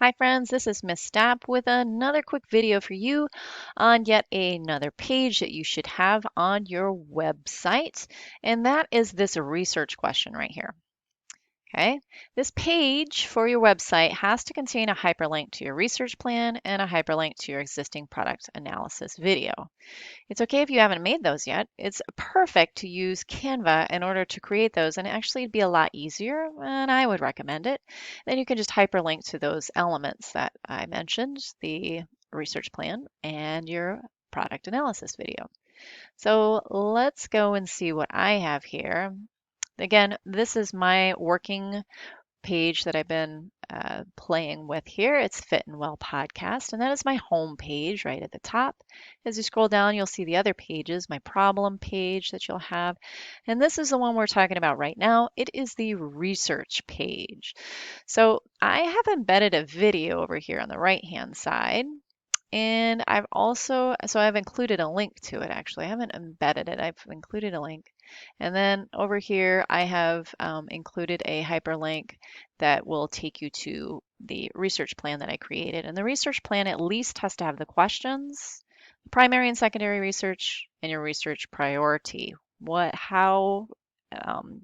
Hi friends, this is Miss Stapp with another quick video for you on yet another page that you should have on your website. And that is this research question right here. Okay, this page for your website has to contain a hyperlink to your research plan and a hyperlink to your existing product analysis video. It's okay if you haven't made those yet. It's perfect to use Canva in order to create those, and actually it'd be a lot easier, and I would recommend it. Then you can just hyperlink to those elements that I mentioned, the research plan and your product analysis video. So let's go and see what I have here. Again, this is my working page that I've been playing with here. It's Fit and Well Podcast, and that is my home page right at the top. As you scroll down, you'll see the other pages, my problem page that you'll have. And this is the one we're talking about right now. It is the research page. So I have embedded a video over here on the right-hand side. And I've included a link to it actually. I haven't embedded it, I've included a link. And then over here, I have included a hyperlink that will take you to the research plan that I created. And the research plan at least has to have the questions, primary and secondary research, and your research priority. How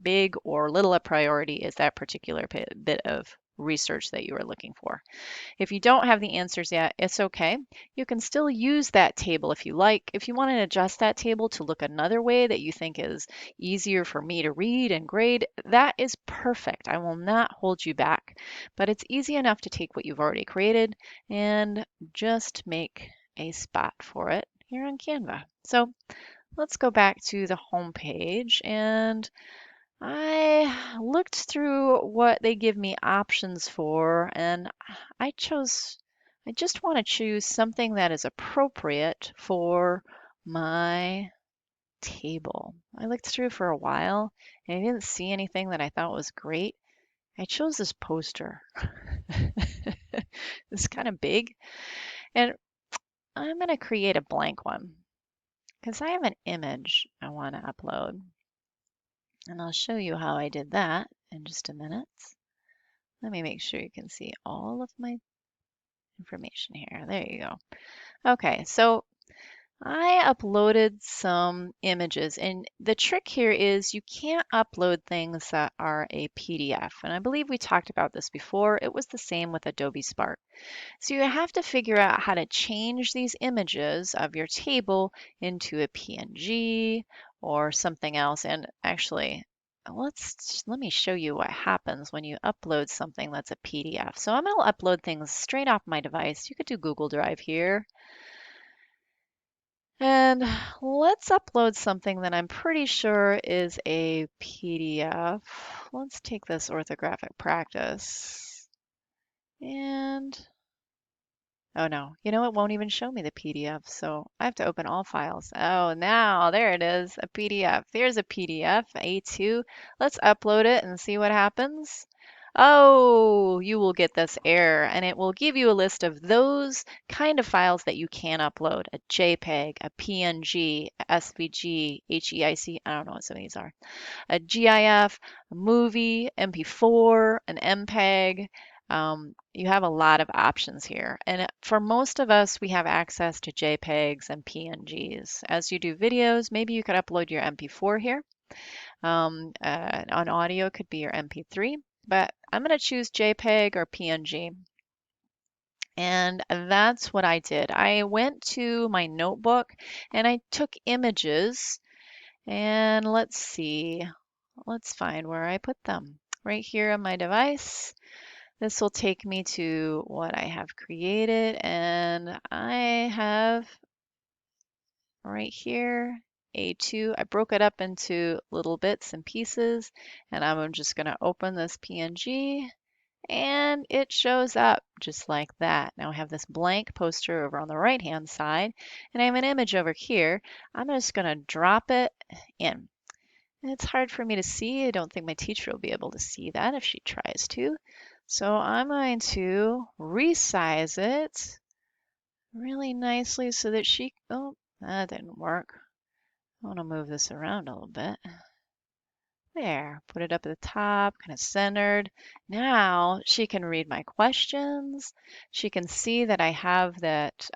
big or little a priority is that particular bit of research that you are looking for? If you don't have the answers yet, it's okay. You can still use that table if you like. If you want to adjust that table to look another way that you think is easier for me to read and grade, that is perfect. I will not hold you back, but it's easy enough to take what you've already created and just make a spot for it here on Canva. So let's go back to the home page, and I looked through what they give me options for, and I just want to choose something that is appropriate for my table. I looked through for a while and I didn't see anything that I thought was great. I chose this poster. It's kind of big, and I'm going to create a blank one because I have an image I want to upload. And I'll show you how I did that in just a minute. Let me make sure you can see all of my information here. There you go. Okay, so I uploaded some images, and the trick here is you can't upload things that are a PDF. And I believe we talked about this before. It was the same with Adobe Spark. So you have to figure out how to change these images of your table into a PNG or something else. And actually, let me show you what happens when you upload something that's a PDF. So I'm going to upload things straight off my device. You could do Google Drive here. And let's upload something that I'm pretty sure is a PDF. Let's take this orthographic practice. And, oh no, you know, it won't even show me the PDF, so I have to open all files. Oh, now, there it is, a PDF. There's a PDF, A2. Let's upload it and see what happens. Oh, you will get this error, and it will give you a list of those kind of files that you can upload: a JPEG, a PNG, a SVG, HEIC, I don't know what some of these are, a GIF, a movie, MP4, an MPEG. You have a lot of options here. And for most of us, we have access to JPEGs and PNGs. As you do videos, maybe you could upload your MP4 here. On audio, it could be your MP3, but I'm going to choose JPEG or PNG. And that's what I did. I went to my notebook and I took images, and let's see, let's find where I put them. Right here on my device. This will take me to what I have created, and I have right here A2. I broke it up into little bits and pieces, and I'm just going to open this PNG, and it shows up just like that. Now I have this blank poster over on the right hand side, and I have an image over here. I'm just going to drop it in. And it's hard for me to see. I don't think my teacher will be able to see that if she tries to. So I'm going to resize it really nicely so that oh, that didn't work. I want to move this around a little bit. There, put it up at the top, kind of centered. Now she can read my questions. She can see that I have that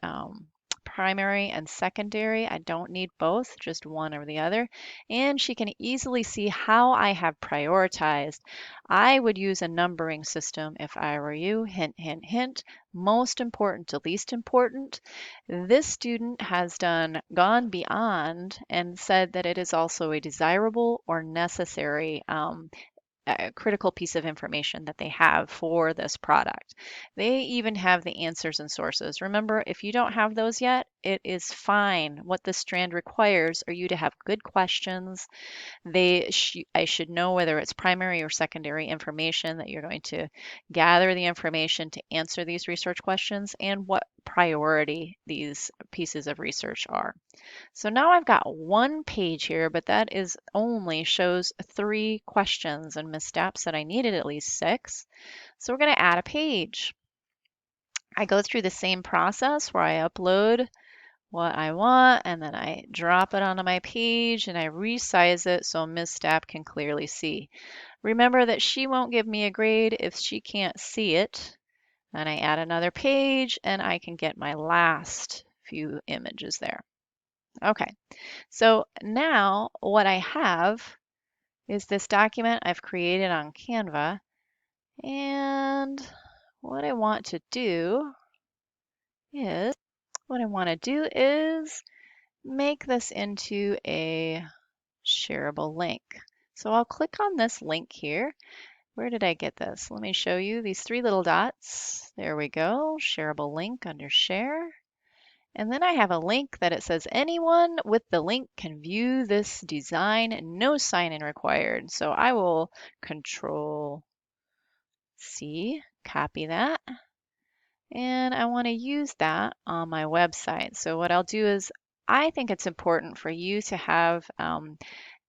primary and secondary. I don't need both, just one or the other. And she can easily see how I have prioritized. I would use a numbering system if I were you. Hint, hint, hint. Most important to least important. This student has gone beyond and said that it is also a desirable or necessary critical piece of information that they have for this product. They even have the answers and sources. Remember, if you don't have those yet, it is fine. What this strand requires are you to have good questions. I should know whether it's primary or secondary information that you're going to gather the information to answer these research questions and what priority these pieces of research are. So now I've got one page here, but that is only shows 3 questions, and Ms. Stapp said I needed at least 6. So we're going to add a page. I go through the same process where I upload what I want and then I drop it onto my page and I resize it so Ms. Stapp can clearly see. Remember that she won't give me a grade if she can't see it. And I add another page and I can get my last few images there. Okay, so now what I have is this document I've created on Canva. And what I want to do is make this into a shareable link. So I'll click on this link here. Where did I get this? Let me show you these 3 little dots. There we go, shareable link under share. And then I have a link that it says anyone with the link can view this design, no sign-in required. So I will Control C, copy that. And I want to use that on my website. So what I'll do is I think it's important for you to have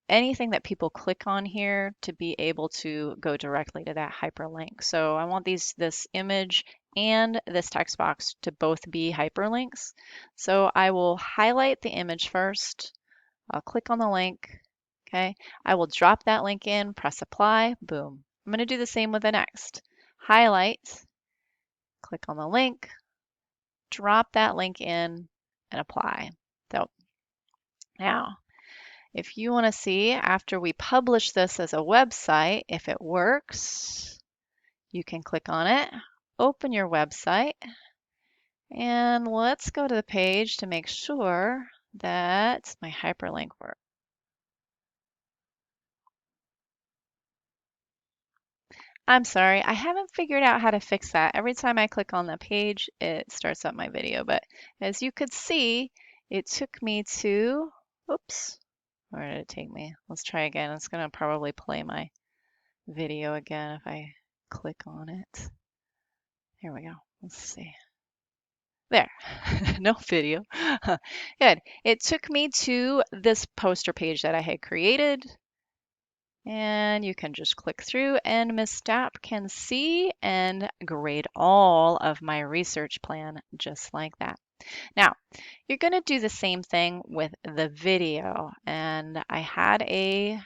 anything that people click on here to be able to go directly to that hyperlink. So I want this image and this text box to both be hyperlinks. So I will highlight the image first. I'll click on the link. Okay. I will drop that link in, press apply, boom. I'm going to do the same with the next. Highlight, click on the link, drop that link in, and apply. So now, if you want to see after we publish this as a website, if it works, you can click on it, open your website, and let's go to the page to make sure that my hyperlink works. I'm sorry, I haven't figured out how to fix that. Every time I click on the page, it starts up my video. But as you could see, it took me to, oops, where did it take me? Let's try again. It's going to probably play my video again if I click on it. Here we go. Let's see. There, no video. Good. It took me to this poster page that I had created. And you can just click through and Ms. Stapp can see and grade all of my research plan just like that. Now, you're going to do the same thing with the video. And I had a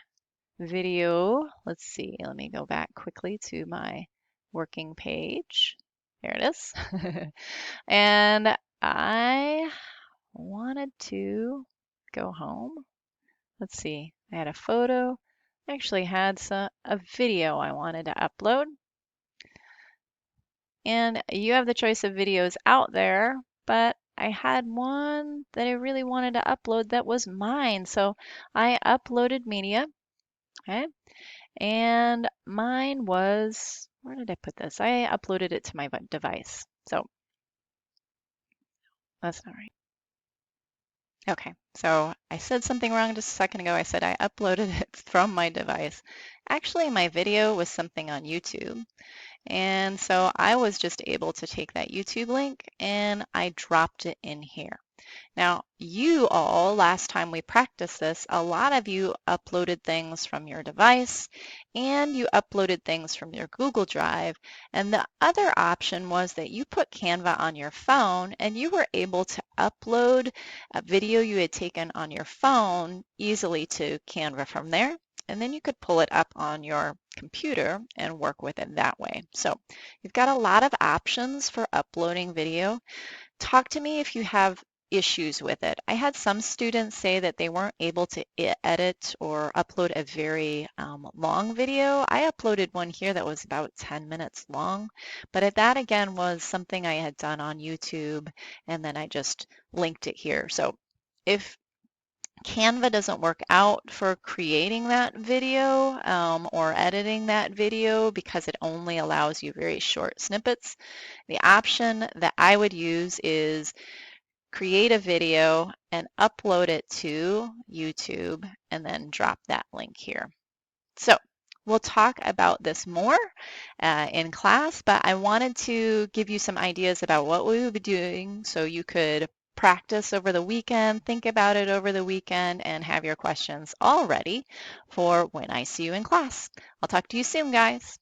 video. Let's see. Let me go back quickly to my working page. There it is. And I wanted to go home. Let's see. I had a photo. I actually had a video I wanted to upload. And you have the choice of videos out there, but I had one that I really wanted to upload that was mine. So I uploaded media. Okay. And mine was, where did I put this? I uploaded it to my device. So that's not right. Okay, so I said something wrong just a second ago. I said I uploaded it from my device. Actually, my video was something on YouTube. And so I was just able to take that YouTube link and I dropped it in here. Now, you all, last time we practiced this, a lot of you uploaded things from your device and you uploaded things from your Google Drive. And the other option was that you put Canva on your phone and you were able to upload a video you had taken on your phone easily to Canva from there. and then you could pull it up on your computer and work with it that way. So you've got a lot of options for uploading video. Talk to me if you have issues with it. I had some students say that they weren't able to edit or upload a very long video. I uploaded one here that was about 10 minutes long, but that again was something I had done on YouTube, and then I just linked it here. So if Canva doesn't work out for creating that video or editing that video because it only allows you very short snippets, the option that I would use is create a video and upload it to YouTube and then drop that link here. So we'll talk about this more in class, but I wanted to give you some ideas about what we will be doing so you could practice over the weekend, think about it over the weekend, and have your questions all ready for when I see you in class. I'll talk to you soon, guys.